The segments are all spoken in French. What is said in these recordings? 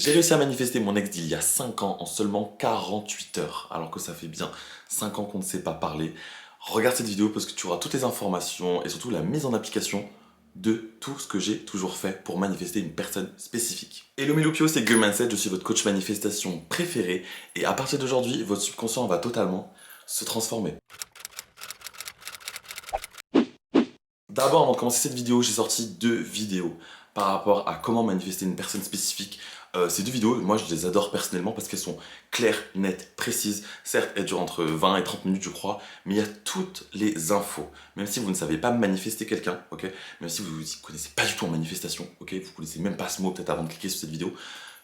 J'ai réussi à manifester mon ex d'il y a 5 ans en seulement 48 heures, alors que ça fait bien 5 ans qu'on ne sait pas parler. Regarde cette vidéo parce que tu auras toutes les informations et surtout la mise en application de tout ce que j'ai toujours fait pour manifester une personne spécifique. Hello Milupio, c'est Gueux Mindset, je suis votre coach manifestation préféré et à partir d'aujourd'hui, votre subconscient va totalement se transformer. D'abord, avant de commencer cette vidéo, j'ai sorti 2 vidéos par rapport à comment manifester une personne spécifique. Ces 2 vidéos, moi je les adore personnellement parce qu'elles sont claires, nettes, précises. Certes, elles durent entre 20 et 30 minutes je crois, mais il y a toutes les infos. Même si vous ne savez pas manifester quelqu'un, ok, même si vous ne connaissez pas du tout en manifestation, ok, vous ne connaissez même pas ce mot peut-être avant de cliquer sur cette vidéo,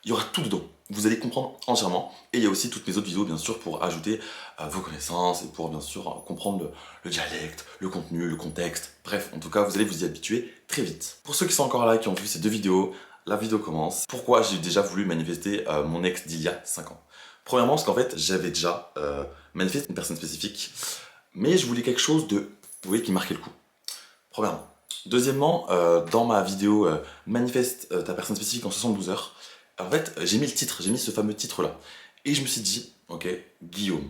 il y aura tout dedans. Vous allez comprendre entièrement. Et il y a aussi toutes mes autres vidéos, bien sûr, pour ajouter vos connaissances et pour, bien sûr, comprendre le dialecte, le contenu, le contexte. Bref, en tout cas, vous allez vous y habituer très vite. Pour ceux qui sont encore là, qui ont vu ces 2 vidéos, la vidéo commence. Pourquoi j'ai déjà voulu manifester mon ex d'il y a 5 ans? Premièrement, parce qu'en fait, j'avais déjà manifesté une personne spécifique, mais je voulais quelque chose de, vous voyez, qui marquait le coup. Premièrement. Deuxièmement, dans ma vidéo manifeste ta personne spécifique en 72 heures, en fait, j'ai mis le titre, j'ai mis ce fameux titre-là. Et je me suis dit, ok, Guillaume,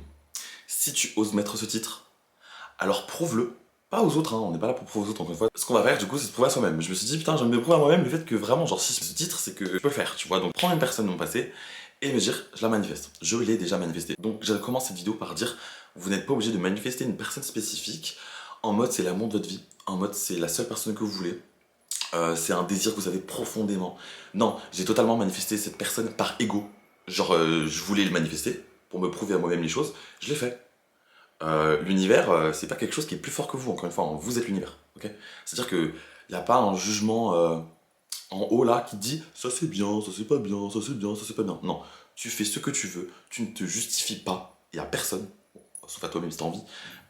si tu oses mettre ce titre, alors prouve-le. Pas aux autres, hein, on n'est pas là pour prouver aux autres encore une fois. Ce qu'on va faire, du coup, c'est se prouver à soi-même. Je me suis dit, putain, j'aime me prouver à moi-même le fait que vraiment, genre, si ce titre, c'est que je peux le faire, tu vois. Donc, prendre une personne de mon passé et me dire, je la manifeste. Je l'ai déjà manifesté. Donc, je commence cette vidéo par dire, vous n'êtes pas obligé de manifester une personne spécifique en mode c'est l'amour de votre vie, en mode c'est la seule personne que vous voulez. C'est un désir que vous avez profondément. Non, j'ai totalement manifesté cette personne par ego. Genre, je voulais le manifester pour me prouver à moi-même les choses. Je l'ai fait. L'univers, c'est pas quelque chose qui est plus fort que vous, encore une fois. Hein, vous êtes l'univers. Ok. C'est-à-dire qu'il n'y a pas un jugement en haut là qui dit ça c'est bien, ça c'est pas bien, ça c'est bien, ça c'est pas bien. Non, tu fais ce que tu veux, tu ne te justifies pas. Il n'y a personne, sauf à toi-même si t'as envie,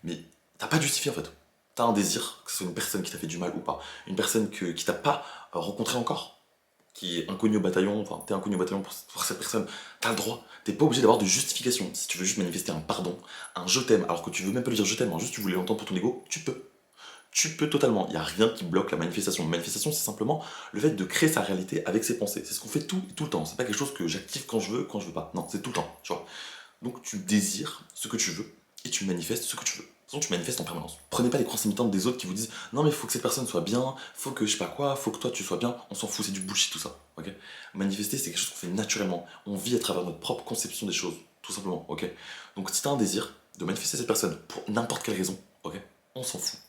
mais t'as pas de justifié en fait. T'as un désir, que ce soit une personne qui t'a fait du mal ou pas, une personne qui t'a pas rencontré encore, qui est inconnu au bataillon, enfin t'es inconnu au bataillon pour cette personne, t'as le droit, t'es pas obligé d'avoir de justification. Si tu veux juste manifester un pardon, un je t'aime, alors que tu veux même pas le dire je t'aime, hein, juste tu voulais l'entendre pour ton ego, tu peux. Tu peux totalement, il n'y a rien qui bloque la manifestation. La manifestation, c'est simplement le fait de créer sa réalité avec ses pensées. C'est ce qu'on fait tout le temps. C'est pas quelque chose que j'active quand je veux pas. Non, c'est tout le temps, tu vois. Donc tu désires ce que tu veux et tu manifestes ce que tu veux. De toute façon, tu manifestes en permanence. Prenez pas les croyances limitantes des autres qui vous disent non mais faut que cette personne soit bien, faut que je sais pas quoi, faut que toi tu sois bien. On s'en fout, c'est du bullshit tout ça. Ok. Manifester, c'est quelque chose qu'on fait naturellement. On vit à travers notre propre conception des choses, tout simplement. Ok. Donc si t'as un désir de manifester cette personne pour n'importe quelle raison, ok, on s'en fout.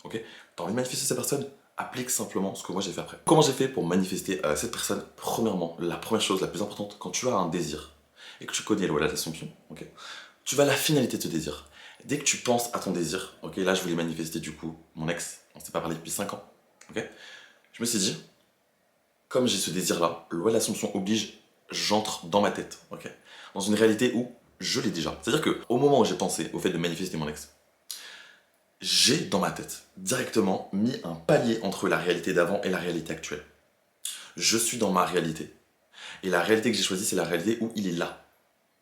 Ok. T'as envie de manifester cette personne, applique simplement ce que moi j'ai fait après. Comment j'ai fait pour manifester cette personne? Premièrement, la première chose la plus importante, quand tu as un désir et que tu connais la loi de l'attraction, ok, tu vas à la finalité de ce désir. Dès que tu penses à ton désir, ok, là je voulais manifester du coup mon ex, on s'est pas parlé depuis 5 ans, ok, je me suis dit, comme j'ai ce désir-là, loi de l'assomption oblige, j'entre dans ma tête, ok, dans une réalité où je l'ai déjà. C'est-à-dire que au moment où j'ai pensé au fait de manifester mon ex, j'ai dans ma tête directement mis un palier entre la réalité d'avant et la réalité actuelle. Je suis dans ma réalité. Et la réalité que j'ai choisie, c'est la réalité où il est là.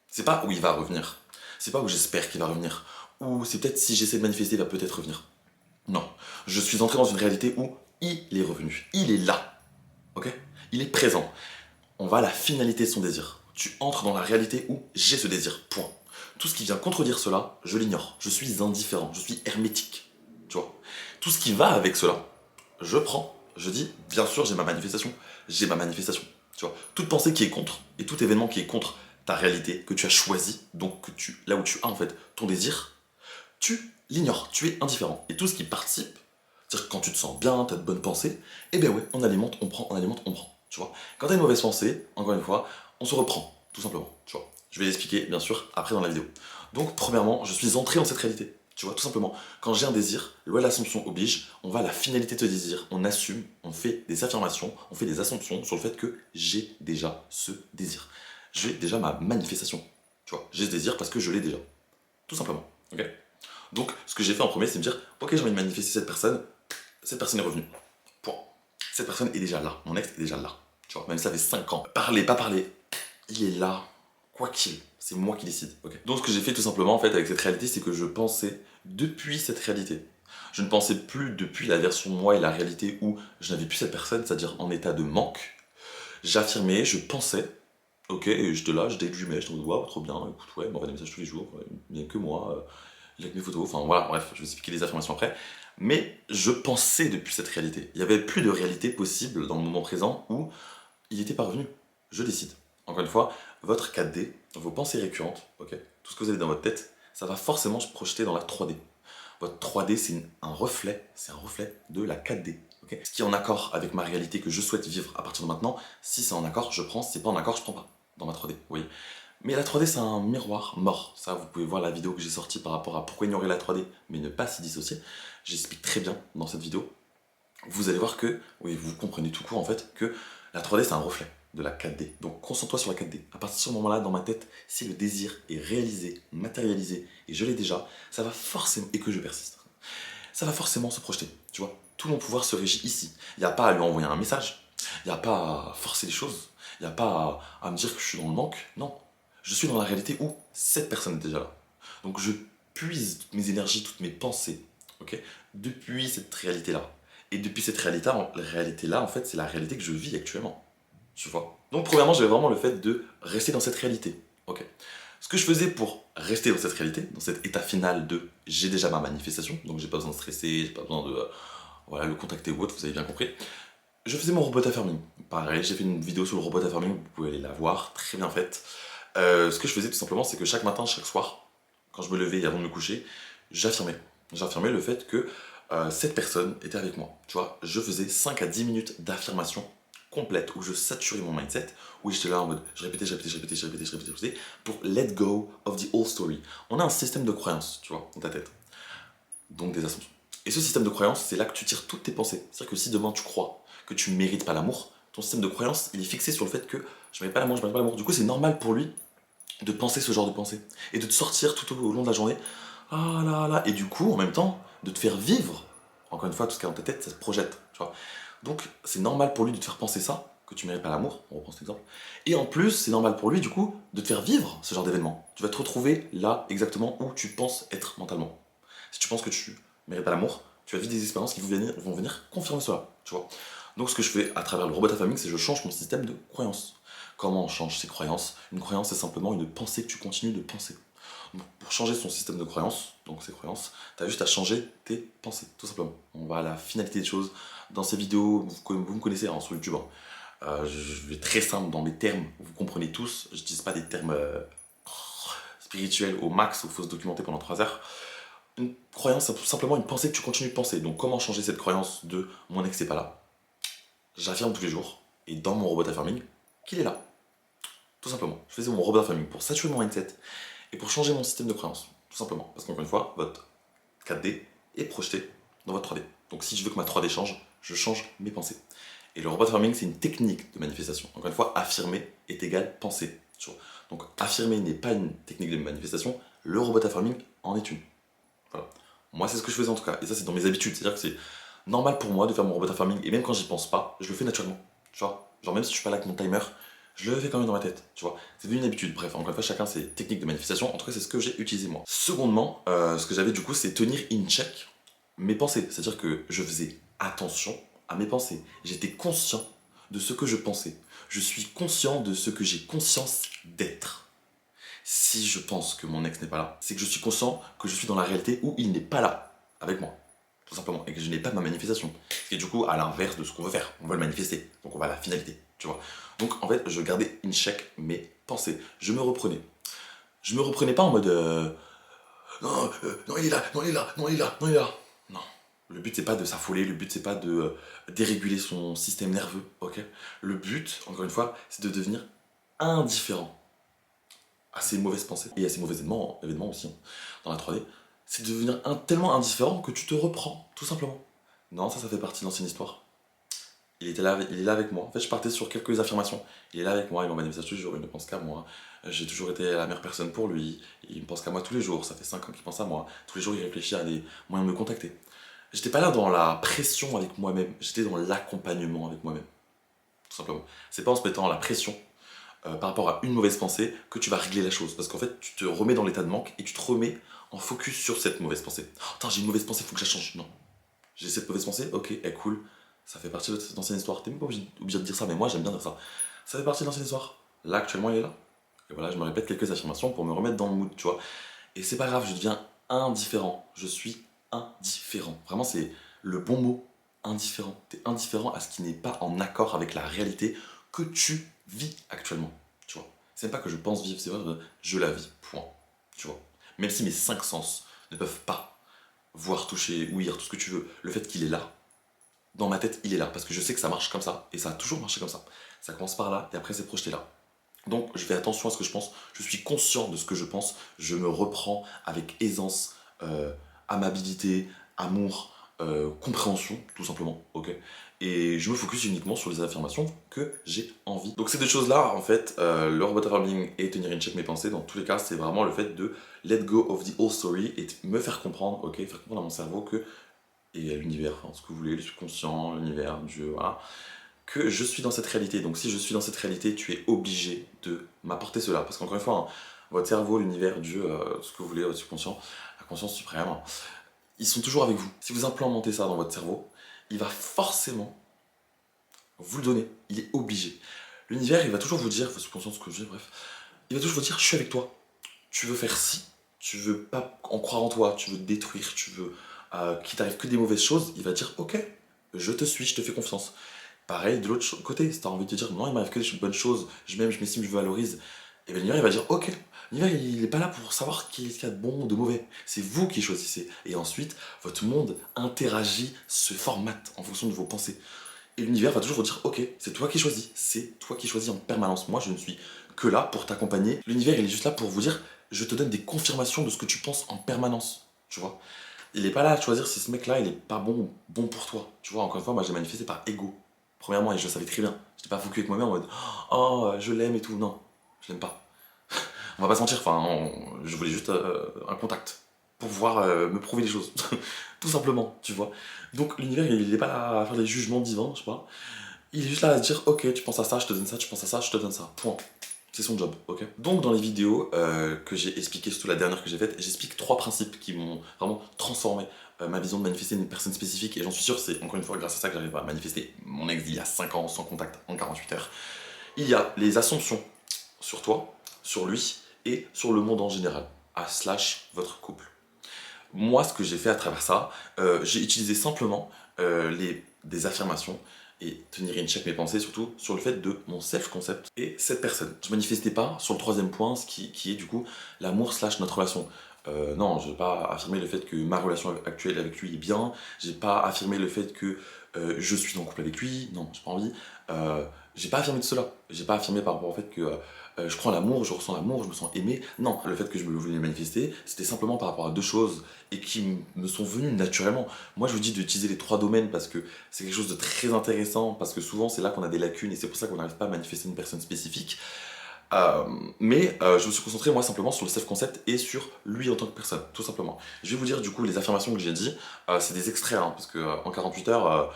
C'est pas où il va revenir. C'est pas où j'espère qu'il va revenir. Ou c'est peut-être si j'essaie de manifester, il va peut-être revenir. Non. Je suis entré dans une réalité où il est revenu. Il est là. Ok. Il est présent. On va à la finalité de son désir. Tu entres dans la réalité où j'ai ce désir. Point. Tout ce qui vient contredire cela, je l'ignore. Je suis indifférent. Je suis hermétique. Tu vois. Tout ce qui va avec cela, je prends. Je dis, bien sûr, j'ai ma manifestation. J'ai ma manifestation. Tu vois. Toute pensée qui est contre et tout événement qui est contre ta réalité que tu as choisi, donc que là où tu as en fait ton désir, tu l'ignores, tu es indifférent. Et tout ce qui participe, c'est-à-dire que quand tu te sens bien, tu as de bonnes pensées, eh bien ouais, on alimente, on prend, on alimente, on prend. Tu vois. Quand tu as une mauvaise pensée, encore une fois, on se reprend, tout simplement. Tu vois. Je vais l'expliquer, bien sûr, après dans la vidéo. Donc, premièrement, je suis entré dans cette réalité. Tu vois, tout simplement. Quand j'ai un désir, loi de l'assomption oblige, on va à la finalité de ce désir, on assume, on fait des affirmations, on fait des assumptions sur le fait que j'ai déjà ce désir. J'ai déjà ma manifestation. Tu vois, j'ai ce désir parce que je l'ai déjà. Tout simplement. Ok. Donc, ce que j'ai fait en premier, c'est me dire, ok, j'ai envie de manifester cette personne est revenue. Point. Cette personne est déjà là. Mon ex est déjà là. Tu vois, même si ça fait 5 ans. Parler, pas parler, il est là. Quoi qu'il. C'est moi qui décide. Ok. Donc, ce que j'ai fait tout simplement, en fait, avec cette réalité, c'est que je pensais depuis cette réalité. Je ne pensais plus depuis la version moi et la réalité où je n'avais plus cette personne, c'est-à-dire en état de manque. J'affirmais, je pensais Ok, et j'étais là, je déduis, je me dis waouh, trop bien, écoute, ouais, il m'envoie des messages tous les jours, ouais, il n'y a que moi, il a que mes photos, enfin voilà, bref, je vais expliquer les affirmations après. Mais je pensais depuis cette réalité. Il n'y avait plus de réalité possible dans le moment présent où il était parvenu. Je décide. Encore une fois, votre 4D, vos pensées récurrentes, ok, tout ce que vous avez dans votre tête, ça va forcément se projeter dans la 3D. Votre 3D, c'est un reflet de la 4D. Ok, ce qui est en accord avec ma réalité que je souhaite vivre à partir de maintenant, si c'est en accord, je prends, si c'est pas en accord, je prends pas dans ma 3D. Vous voyez. Mais la 3D, c'est un miroir mort. Ça, vous pouvez voir la vidéo que j'ai sortie par rapport à pourquoi ignorer la 3D, mais ne pas s'y dissocier. J'explique très bien dans cette vidéo. Vous allez voir que, oui, vous comprenez tout court en fait, que la 3D, c'est un reflet de la 4D. Donc concentre-toi sur la 4D. À partir de ce moment-là, dans ma tête, si le désir est réalisé, matérialisé, et je l'ai déjà, ça va forcément, et que je persiste, ça va forcément se projeter, tu vois. Tout mon pouvoir se régit ici. Il n'y a pas à lui envoyer un message, il n'y a pas à forcer les choses, il n'y a pas à me dire que je suis dans le manque, non. Je suis dans la réalité où cette personne est déjà là. Donc je puise toutes mes énergies, toutes mes pensées, ok, depuis cette réalité-là. Et depuis cette réalité-là, en fait, c'est la réalité que je vis actuellement, tu vois. Donc premièrement, j'avais vraiment le fait de rester dans cette réalité, ok. Ce que je faisais pour rester dans cette réalité, dans cet état final de j'ai déjà ma manifestation, donc j'ai pas besoin de stresser, j'ai pas besoin de voilà, le contacter ou autre, vous avez bien compris. Je faisais mon robot affirming. Pareil, j'ai fait une vidéo sur le robot affirming, vous pouvez aller la voir, très bien faite. Ce que je faisais tout simplement, c'est que chaque matin, chaque soir, quand je me levais et avant de me coucher, j'affirmais. J'affirmais le fait que cette personne était avec moi. Tu vois, je faisais 5 à 10 minutes d'affirmation complète où je saturais mon mindset, où j'étais là en mode je répétais pour let go of the old story. On a un système de croyances, tu vois, dans ta tête. Donc des assumptions. Et ce système de croyances, c'est là que tu tires toutes tes pensées. C'est-à-dire que si demain tu crois que tu ne mérites pas l'amour, ton système de croyances, il est fixé sur le fait que je ne mérite pas l'amour, je ne mérite pas l'amour. Du coup, c'est normal pour lui de penser ce genre de pensée. Et de te sortir tout au long de la journée, ah là là, et du coup, en même temps, de te faire vivre. Encore une fois, tout ce qui est dans ta tête, ça se projette, tu vois. Donc, c'est normal pour lui de te faire penser ça, que tu mérites pas l'amour, on reprend cet exemple. Et en plus, c'est normal pour lui, du coup, de te faire vivre ce genre d'événement. Tu vas te retrouver là, exactement où tu penses être mentalement. Si tu penses que tu mérites pas l'amour, tu vas vivre des expériences qui vont venir confirmer cela, tu vois. Donc, ce que je fais à travers le robot affirming, c'est que je change mon système de croyances. Comment on change ses croyances? Une croyance, c'est simplement une pensée que tu continues de penser. Donc, pour changer son système de croyances, donc ses croyances, tu as juste à changer tes pensées, tout simplement. On va à la finalité des choses. Dans ces vidéos, vous me connaissez hein, sur YouTube, hein. Je vais très simple dans mes termes, vous comprenez tous. Je n'utilise pas des termes spirituels au max où il faut se documenter pendant 3 heures. Une croyance, c'est simplement une pensée que tu continues de penser. Donc, comment changer cette croyance de mon ex n'est pas là? J'affirme tous les jours, et dans mon robot affirming, qu'il est là. Tout simplement. Je faisais mon robot affirming pour saturer mon mindset et pour changer mon système de croyance. Tout simplement. Parce qu'encore une fois, votre 4D est projeté dans votre 3D. Donc si je veux que ma 3D change, je change mes pensées. Et le robot affirming, c'est une technique de manifestation. Encore une fois, affirmer est égal penser. Tu vois. Donc affirmer n'est pas une technique de manifestation, le robot affirming en est une. Voilà. Moi, c'est ce que je faisais en tout cas. Et ça, c'est dans mes habitudes. C'est-à-dire que c'est normal pour moi de faire mon robot affirming. Et même quand j'y pense pas, je le fais naturellement. Tu vois. Genre, même si je suis pas là avec mon timer, je le fais quand même dans ma tête. Tu vois. C'est devenu une habitude. Bref, encore une fois, chacun ses techniques de manifestation. En tout cas, c'est ce que j'ai utilisé moi. Secondement, ce que j'avais du coup, c'est tenir in check mes pensées. C'est-à-dire que je faisais attention à mes pensées. J'étais conscient de ce que je pensais. Je suis conscient de ce que j'ai conscience d'être. Si je pense que mon ex n'est pas là, c'est que je suis conscient que je suis dans la réalité où il n'est pas là avec moi, tout simplement, et que je n'ai pas ma manifestation. Ce qui est du coup à l'inverse de ce qu'on veut faire. On veut le manifester, donc on va à la finalité, tu vois. Donc en fait, je gardais in check mes pensées. Je me reprenais. Je me reprenais pas en mode non, non, il est là, non, il est là, non, il est là, non, il est là. Non. Le but c'est pas de s'affoler, le but c'est pas de déréguler son système nerveux, ok. Le but, encore une fois, c'est de devenir indifférent à ces mauvaises pensées et à ces mauvais événements aussi, hein, dans la 3D, c'est de devenir tellement indifférent que tu te reprends, tout simplement. Non, ça fait partie de l'ancienne histoire. Il est là avec moi. En fait, je partais sur quelques affirmations. Il est là avec moi, il m'envoie des messages tous les jours, il ne pense qu'à moi. J'ai toujours été la meilleure personne pour lui. Il ne pense qu'à moi tous les jours. Ça fait 5 ans qu'il pense à moi. Tous les jours, il réfléchit à des moyens de me contacter. J'étais pas là dans la pression avec moi-même. J'étais dans l'accompagnement avec moi-même. Tout simplement. C'est pas en se mettant la pression par rapport à une mauvaise pensée que tu vas régler la chose. Parce qu'en fait, tu te remets dans l'état de manque et tu te remets en focus sur cette mauvaise pensée. Oh, attends, j'ai une mauvaise pensée, faut que je la change. Non. J'ai cette mauvaise pensée, ok, elle cool. Ça fait partie de l'ancienne histoire. T'es même pas obligé de dire ça, mais moi j'aime bien dire ça. Ça fait partie de l'ancienne histoire. là actuellement il est là. Et voilà, je me répète quelques affirmations pour me remettre dans le mood, tu vois. Et c'est pas grave, je deviens indifférent. Je suis indifférent. Vraiment, c'est le bon mot, indifférent. T'es indifférent à ce qui n'est pas en accord avec la réalité que tu vis actuellement, tu vois. C'est même pas que je pense vivre, c'est vrai, je la vis, point, tu vois. Même si mes cinq sens ne peuvent pas voir, toucher, ouïr, tout ce que tu veux, le fait qu'il est là, dans ma tête, il est là, parce que je sais que ça marche comme ça, et ça a toujours marché comme ça. Ça commence par là, et après c'est projeté là. Donc je fais attention à ce que je pense, je suis conscient de ce que je pense, je me reprends avec aisance, amabilité, amour, compréhension, tout simplement, ok. Et je me focus uniquement sur les affirmations que j'ai envie. Donc ces deux choses-là, en fait, le robot farming et tenir in check mes pensées, dans tous les cas, c'est vraiment le fait de let go of the old story et de me faire comprendre, ok, faire comprendre à mon cerveau que, et à l'univers, enfin, ce que vous voulez, le subconscient, l'univers, Dieu, voilà, que je suis dans cette réalité. Donc si je suis dans cette réalité, tu es obligé de m'apporter cela. Parce qu'encore une fois, hein, votre cerveau, l'univers, Dieu, ce que vous voulez, votre subconscient, la conscience suprême, hein, ils sont toujours avec vous. Si vous implémentez ça dans votre cerveau, il va forcément vous le donner. Il est obligé. L'univers, il va toujours vous dire, votre subconscient, ce que je dis, bref, il va toujours vous dire, je suis avec toi. Tu veux faire ci, tu veux pas en croire en toi, tu veux te détruire, tu veux qu'il t'arrive que des mauvaises choses, il va dire, ok, je te suis, je te fais confiance. Pareil, de l'autre côté, si t'as envie de te dire non, il m'arrive que des bonnes choses, je m'aime, je m'estime, je valorise, et bien l'univers il va dire ok, l'univers il est pas là pour savoir qui est-ce qu'il y a de bon ou de mauvais, c'est vous qui choisissez. Et ensuite, votre monde interagit, se formate en fonction de vos pensées. Et l'univers va toujours vous dire ok, c'est toi qui choisis, c'est toi qui choisis en permanence. Moi je ne suis que là pour t'accompagner. L'univers il est juste là pour vous dire je te donne des confirmations de ce que tu penses en permanence, tu vois. Il est pas là à choisir si ce mec-là il est pas bon pour toi. Tu vois, encore une fois, moi j'ai manifesté par ego. Premièrement, et je le savais très bien. J'étais pas focus avec moi-même en mode oh, je l'aime et tout. Non, je l'aime pas. On va pas se mentir, enfin, je voulais juste un contact pour pouvoir me prouver les choses. Tout simplement, tu vois. Donc l'univers, il est pas là à faire des jugements divins, je sais pas. Il est juste là à se dire ok, tu penses à ça, je te donne ça, tu penses à ça, je te donne ça. Point. C'est son job, ok. Donc dans les vidéos que j'ai expliquées, surtout la dernière que j'ai faite, j'explique trois principes qui m'ont vraiment transformé ma vision de manifester une personne spécifique. Et j'en suis sûr, c'est encore une fois grâce à ça que j'arrive à manifester mon ex d'il y a 5 ans sans contact en 48 heures. Il y a les assumptions sur toi, sur lui et sur le monde en général, à slash votre couple. Moi, ce que j'ai fait à travers ça, j'ai utilisé simplement des affirmations et tenir in check mes pensées, surtout sur le fait de mon self-concept et cette personne. Je manifestais pas sur le troisième point, qui est du coup l'amour slash notre relation. Non, je n'ai pas affirmé le fait que ma relation actuelle avec lui est bien, j'ai pas affirmé le fait que je suis en couple avec lui, non, j'ai pas envie. J'ai pas affirmé de cela. J'ai pas affirmé par rapport au fait que je crois en l'amour, je ressens l'amour, je me sens aimé. Non, le fait que je me voulais manifester, c'était simplement par rapport à deux choses et qui me sont venues naturellement. Moi, je vous dis d'utiliser les trois domaines parce que c'est quelque chose de très intéressant, parce que souvent c'est là qu'on a des lacunes et c'est pour ça qu'on n'arrive pas à manifester une personne spécifique. Mais je me suis concentré moi simplement sur le self-concept et sur lui en tant que personne, tout simplement. Je vais vous dire du coup les affirmations que j'ai dit, c'est des extraits, hein, parce que en 48 heures,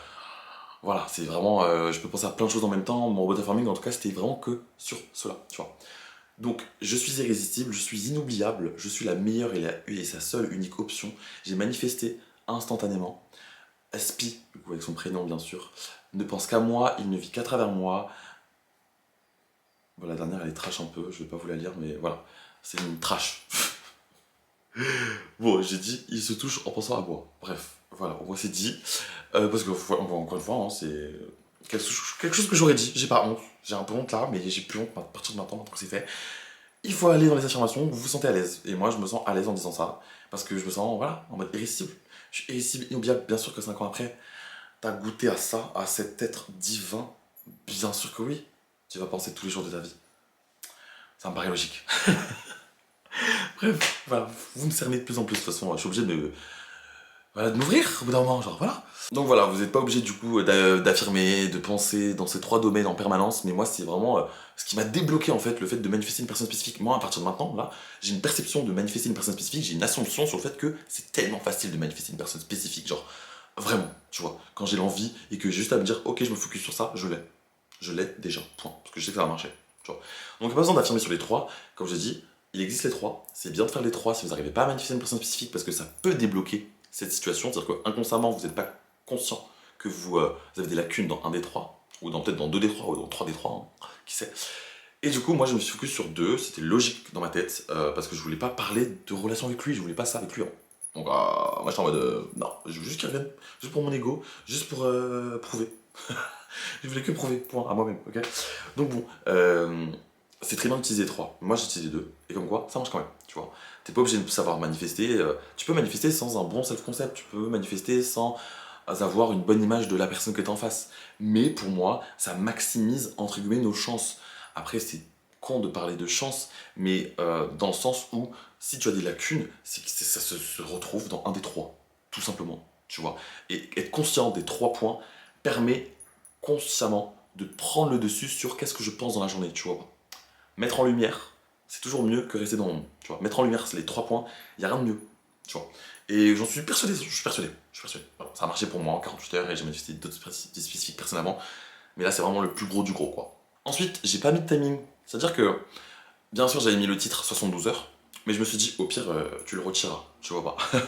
voilà, c'est vraiment, je peux penser à plein de choses en même temps. Mon robot farming en tout cas c'était vraiment que sur cela, tu vois. Donc, je suis irrésistible, je suis inoubliable, je suis la meilleure et sa seule unique option. J'ai manifesté instantanément. SP, du coup avec son prénom bien sûr, ne pense qu'à moi, il ne vit qu'à travers moi. Bon, la dernière elle est trash un peu, je vais pas vous la lire, mais voilà, c'est une trash. Bon, j'ai dit, il se touche en pensant à moi. Bref, voilà, au moins c'est dit. Parce que, encore une fois, hein, c'est quelque chose que j'aurais dit. J'ai pas honte, j'ai un peu honte là, mais j'ai plus honte à partir de maintenant que c'est fait. Il faut aller dans les affirmations où vous vous sentez à l'aise. Et moi, je me sens à l'aise en disant ça. Parce que je me sens, voilà, en mode irrésistible. Je suis irrésistible, inoubliable. Bien sûr que 5 ans après, t'as goûté à ça, à cet être divin. Bien sûr que oui. Tu vas penser tous les jours de ta vie. Ça me paraît logique. Bref, voilà, vous me cernez de plus en plus. De toute façon, je suis obligé de m'ouvrir au bout d'un moment, genre voilà. Donc voilà, vous n'êtes pas obligé du coup d'affirmer, de penser dans ces trois domaines en permanence, mais moi c'est vraiment ce qui m'a débloqué en fait, le fait de manifester une personne spécifique. Moi à partir de maintenant, là, j'ai une perception de manifester une personne spécifique, j'ai une assumption sur le fait que c'est tellement facile de manifester une personne spécifique, genre vraiment, tu vois, quand j'ai l'envie et que j'ai juste à me dire ok je me focus sur ça, je l'ai. Je l'ai déjà, point, parce que je sais que ça va marcher, tu vois. Donc il n'y a pas besoin d'affirmer sur les trois, comme j'ai dit, il existe les trois, c'est bien de faire les trois si vous n'arrivez pas à manifester une personne spécifique parce que ça peut débloquer cette situation, c'est-à-dire qu'inconsciemment vous n'êtes pas conscient que vous avez des lacunes dans un des trois, ou peut-être dans deux des trois, ou dans trois des trois, hein, qui sait. Et du coup, moi, je me suis focus sur deux, c'était logique dans ma tête, parce que je voulais pas parler de relation avec lui, je voulais pas ça avec lui, hein. Donc, moi, j'étais en mode, non, je veux juste qu'il revienne, juste pour mon ego, juste pour prouver. Je voulais que prouver, point, à moi-même, ok. Donc bon, c'est très bien d'utiliser trois. Moi, j'utilise deux, et comme quoi, ça marche quand même, tu vois. T'es pas obligé de savoir manifester, tu peux manifester sans un bon self-concept, tu peux manifester sans avoir une bonne image de la personne que t'es en face. Mais pour moi, ça maximise, entre guillemets, nos chances. Après, c'est con de parler de chance, mais dans le sens où si tu as des lacunes, c'est que ça se retrouve dans un des trois, tout simplement, tu vois. Et être conscient des trois points permet consciemment de prendre le dessus sur qu'est-ce que je pense dans la journée, tu vois. Mettre en lumière, c'est toujours mieux que rester dans l'ombre, tu vois. Mettre en lumière, c'est les trois points, il n'y a rien de mieux, tu vois. Et j'en suis persuadé, je suis persuadé, je suis persuadé. Voilà, ça a marché pour moi en 48 heures et j'ai manifesté d'autres spécifiques personnes avant, mais là c'est vraiment le plus gros du gros, quoi. Ensuite, j'ai pas mis de timing, c'est-à-dire que, bien sûr, j'avais mis le titre 72 heures, mais je me suis dit, au pire, tu le retireras, tu vois pas.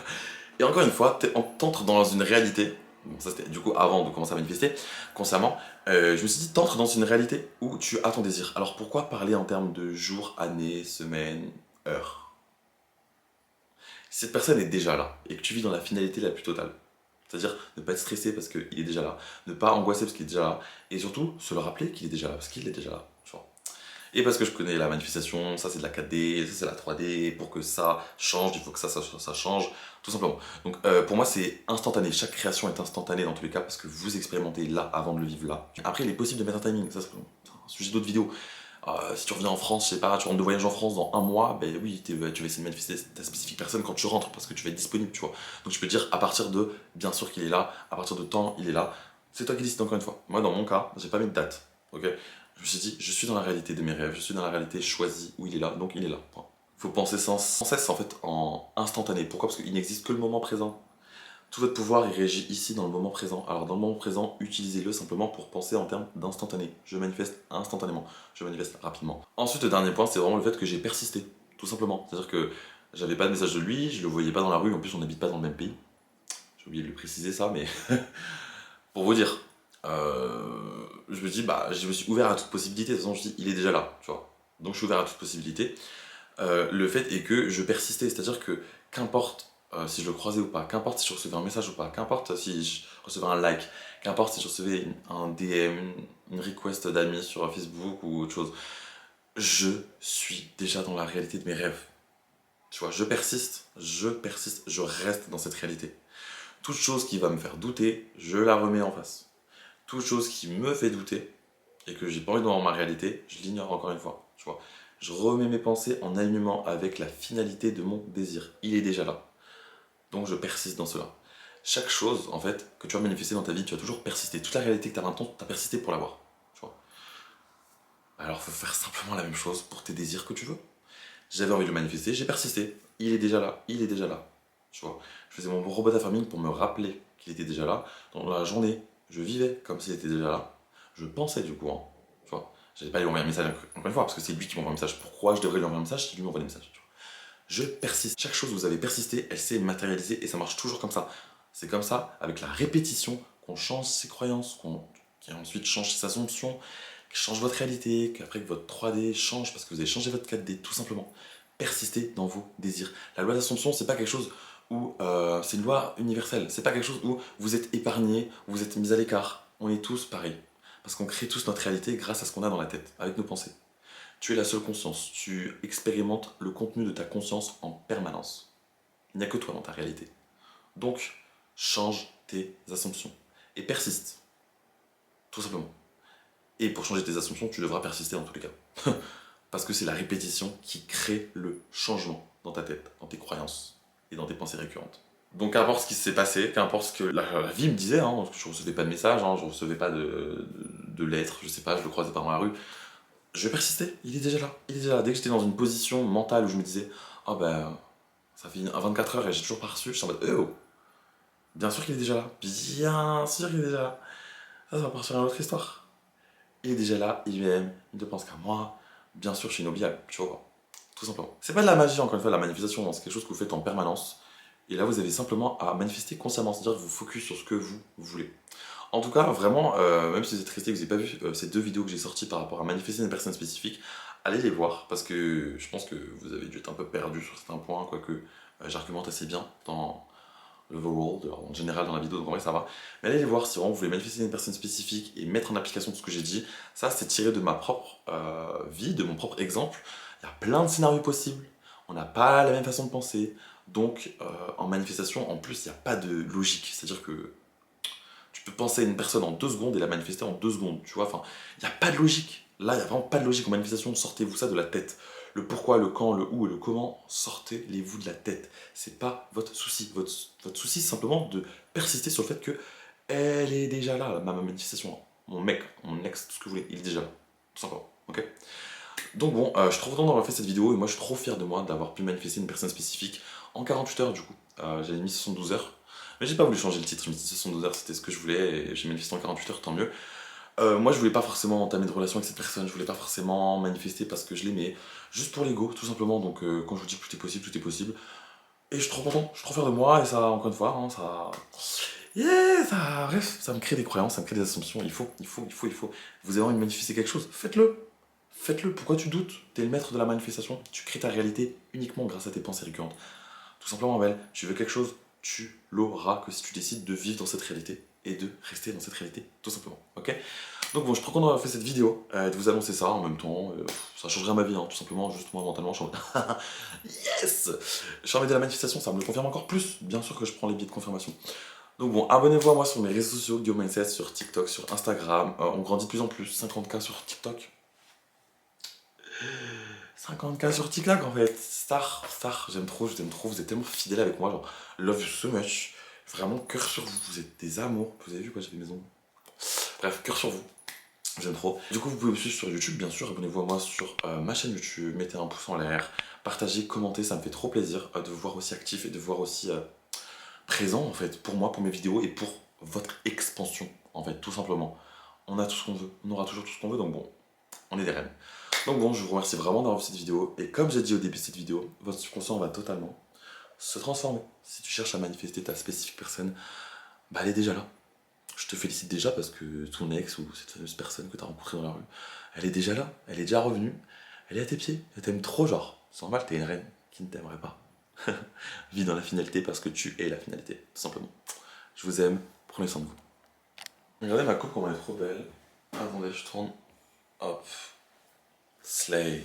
Et encore une fois, t'entres dans une réalité, bon, ça c'était du coup avant de commencer à manifester, consciemment, je me suis dit, t'entres dans une réalité où tu as ton désir. Alors pourquoi parler en termes de jours, années, semaines, heures? Si cette personne est déjà là et que tu vis dans la finalité la plus totale, c'est-à-dire ne pas être stressé parce qu'il est déjà là, ne pas angoisser parce qu'il est déjà là, et surtout se le rappeler qu'il est déjà là, parce qu'il est déjà là, tu vois. Et parce que je connais la manifestation, ça c'est de la 4D, ça c'est la 3D, pour que ça change, il faut que ça change, tout simplement. Donc pour moi c'est instantané, chaque création est instantanée dans tous les cas, parce que vous expérimentez là avant de le vivre là. Après il est possible de mettre un timing, ça c'est un sujet d'autres vidéos. Si tu reviens en France, je sais pas, tu rentres de voyage en France dans un mois, ben oui, tu vas essayer de manifester ta spécifique personne quand tu rentres, parce que tu vas être disponible, tu vois. Donc je peux te dire à partir de, bien sûr qu'il est là, à partir de temps, il est là. C'est toi qui décides encore une fois. Moi dans mon cas, j'ai pas mis de date, ok. Je me suis dit, je suis dans la réalité de mes rêves, je suis dans la réalité choisie où il est là, donc il est là. Il faut penser sans cesse en fait en instantané. Pourquoi? Parce qu'il n'existe que le moment présent. Tout votre pouvoir est régi ici dans le moment présent. Alors dans le moment présent, utilisez-le simplement pour penser en termes d'instantané. Je manifeste instantanément, je manifeste rapidement. Ensuite, le dernier point, c'est vraiment le fait que j'ai persisté, tout simplement. C'est-à-dire que j'avais pas de message de lui, je le voyais pas dans la rue, en plus on n'habite pas dans le même pays. J'ai oublié de lui préciser ça, mais pour vous dire, je me dis, bah, je me suis ouvert à toute possibilité. De toute façon, je dis, il est déjà là, tu vois. Donc, je suis ouvert à toute possibilité. Le fait est que je persistais, c'est-à-dire que qu'importe si je le croisais ou pas, qu'importe si je recevais un message ou pas, qu'importe si je recevais un like, qu'importe si je recevais un DM, une request d'amis sur Facebook ou autre chose, je suis déjà dans la réalité de mes rêves. Tu vois, je persiste, je reste dans cette réalité. Toute chose qui va me faire douter, je la remets en face. Toute chose qui me fait douter et que j'ai pas envie de voir dans ma réalité, je l'ignore encore une fois. Tu vois, je remets mes pensées en alignement avec la finalité de mon désir. Il est déjà là. Donc je persiste dans cela. Chaque chose, en fait, que tu vas manifester dans ta vie, tu vas toujours persister. Toute la réalité que tu as maintenant, tu as persisté pour l'avoir. Tu vois. Alors il faut faire simplement la même chose pour tes désirs que tu veux. J'avais envie de le manifester, j'ai persisté. Il est déjà là, il est déjà là. Tu vois. Je faisais mon robot farming pour me rappeler qu'il était déjà là. Dans la journée, je vivais comme s'il était déjà là. Je pensais du coup, hein, tu vois. J'allais pas lui envoyer un message encore une fois, parce que c'est lui qui m'envoie un message. Pourquoi je devrais lui envoyer un message si lui m'envoie des messages, tu vois. Je persiste. Chaque chose où vous avez persisté, elle s'est matérialisée et ça marche toujours comme ça. C'est comme ça, avec la répétition, qu'on change ses croyances, qui ensuite change ses assumptions, qui change votre réalité, qu'après que votre 3D change parce que vous avez changé votre 4D, tout simplement. Persistez dans vos désirs. La loi d'assomption, c'est pas quelque chose où c'est une loi universelle. C'est pas quelque chose où vous êtes épargné, vous êtes mis à l'écart. On est tous pareils. Parce qu'on crée tous notre réalité grâce à ce qu'on a dans la tête, avec nos pensées. Tu es la seule conscience. Tu expérimentes le contenu de ta conscience en permanence. Il n'y a que toi dans ta réalité. Donc, change tes assumptions. Et persiste. Tout simplement. Et pour changer tes assumptions, tu devras persister dans tous les cas. Parce que c'est la répétition qui crée le changement dans ta tête, dans tes croyances et dans tes pensées récurrentes. Donc qu'importe ce qui s'est passé, qu'importe ce que la vie me disait, hein, je recevais pas de messages, hein, je recevais pas de lettres, je sais pas, je le croisais pas dans la rue, je persistais, il est déjà là, il est déjà là. Dès que j'étais dans une position mentale où je me disais, ah ben, ça fait 24 heures et j'ai toujours pas reçu, j'étais en mode, oh, bien sûr qu'il est déjà là, bien sûr qu'il est déjà là. Ça va partir à une autre histoire. Il est déjà là, il m'aime, il ne pense qu'à moi, bien sûr je suis inoubliable, tu vois. Tout simplement. C'est pas de la magie, encore une fois, la manifestation, c'est quelque chose que vous faites en permanence. Et là, vous avez simplement à manifester consciemment, c'est-à-dire que vous focus sur ce que vous voulez. En tout cas, vraiment, même si vous êtes resté et que vous n'avez pas vu ces 2 vidéos que j'ai sorties par rapport à manifester une personne spécifique, allez les voir, parce que je pense que vous avez dû être un peu perdu sur certains points, quoique j'argumente assez bien dans l'overworld, en général dans la vidéo, donc en vrai ça va. Mais allez les voir si vraiment vous voulez manifester une personne spécifique et mettre en application tout ce que j'ai dit. Ça, c'est tiré de ma propre vie, de mon propre exemple. Il y a plein de scénarios possibles, on n'a pas la même façon de penser, donc en manifestation, en plus, il n'y a pas de logique, c'est-à-dire que tu peux penser à une personne en 2 secondes et la manifester en 2 secondes, tu vois, enfin, il n'y a pas de logique. Là, il n'y a vraiment pas de logique en manifestation, sortez-vous ça de la tête. Le pourquoi, le quand, le où et le comment, sortez-les-vous de la tête. C'est pas votre souci. Votre souci, c'est simplement de persister sur le fait que elle est déjà là, ma manifestation. Mon mec, mon ex, tout ce que vous voulez, il est déjà là. Tout simplement, ok? Donc bon, je suis trop content d'avoir fait cette vidéo et moi je suis trop fier de moi d'avoir pu manifester une personne spécifique en 48 heures du coup. J'avais mis 72 heures, mais j'ai pas voulu changer le titre, je me suis dit 72 heures c'était ce que je voulais et j'ai manifesté en 48 heures, tant mieux. Moi je voulais pas forcément entamer de relation avec cette personne, je voulais pas forcément manifester parce que je l'aimais, juste pour l'ego tout simplement, donc quand je vous dis que tout est possible, tout est possible. Et je suis trop content, je suis trop fier de moi et ça, encore une fois, hein, ça... Yeah, ça, bref, ça me crée des croyances, ça me crée des assumptions, il faut. Vous avez envie de manifester quelque chose, faites-le. Faites-le, pourquoi tu doutes? T'es le maître de la manifestation, tu crées ta réalité uniquement grâce à tes pensées récurrentes. Tout simplement, Belle, tu veux quelque chose, tu l'auras que si tu décides de vivre dans cette réalité et de rester dans cette réalité, tout simplement, ok? Donc bon, je suis trop content d'avoir fait cette vidéo, de vous annoncer ça en même temps, ça changerait ma vie, hein, tout simplement, juste moi mentalement, je suis en mode yes! Je suis en mode de la manifestation, ça me le confirme encore plus, bien sûr que je prends les billets de confirmation. Donc bon, abonnez-vous à moi sur mes réseaux sociaux, Guillaume Mindset, sur TikTok, sur Instagram, on grandit de plus en plus, 50K sur TikTok. 50K sur TikTok en fait, star, j'aime trop, je vous aime trop, vous êtes tellement fidèles avec moi, genre, love you so much, vraiment cœur sur vous, vous êtes des amours, vous avez vu quoi, j'avais mes ongles. Bref, cœur sur vous, j'aime trop. Du coup, vous pouvez me suivre sur YouTube, bien sûr, abonnez-vous à moi sur ma chaîne YouTube, mettez un pouce en l'air, partagez, commentez, ça me fait trop plaisir de vous voir aussi actif et de vous voir aussi présent en fait, pour moi, pour mes vidéos et pour votre expansion, en fait, tout simplement. On a tout ce qu'on veut, on aura toujours tout ce qu'on veut, donc bon, on est des reines. Donc bon, je vous remercie vraiment d'avoir vu cette vidéo. Et comme j'ai dit au début de cette vidéo, votre subconscient va totalement se transformer. Si tu cherches à manifester ta spécifique personne, bah elle est déjà là. Je te félicite déjà parce que ton ex ou cette fameuse personne que tu as rencontrée dans la rue, elle est déjà là, elle est déjà revenue, elle est à tes pieds, elle t'aime trop genre. C'est normal, t'es une reine qui ne t'aimerait pas. Vis dans la finalité parce que tu es la finalité, tout simplement. Je vous aime, prenez soin de vous. Regardez ma coupe, comment elle est trop belle. Attendez, je tourne. Hop. Slay.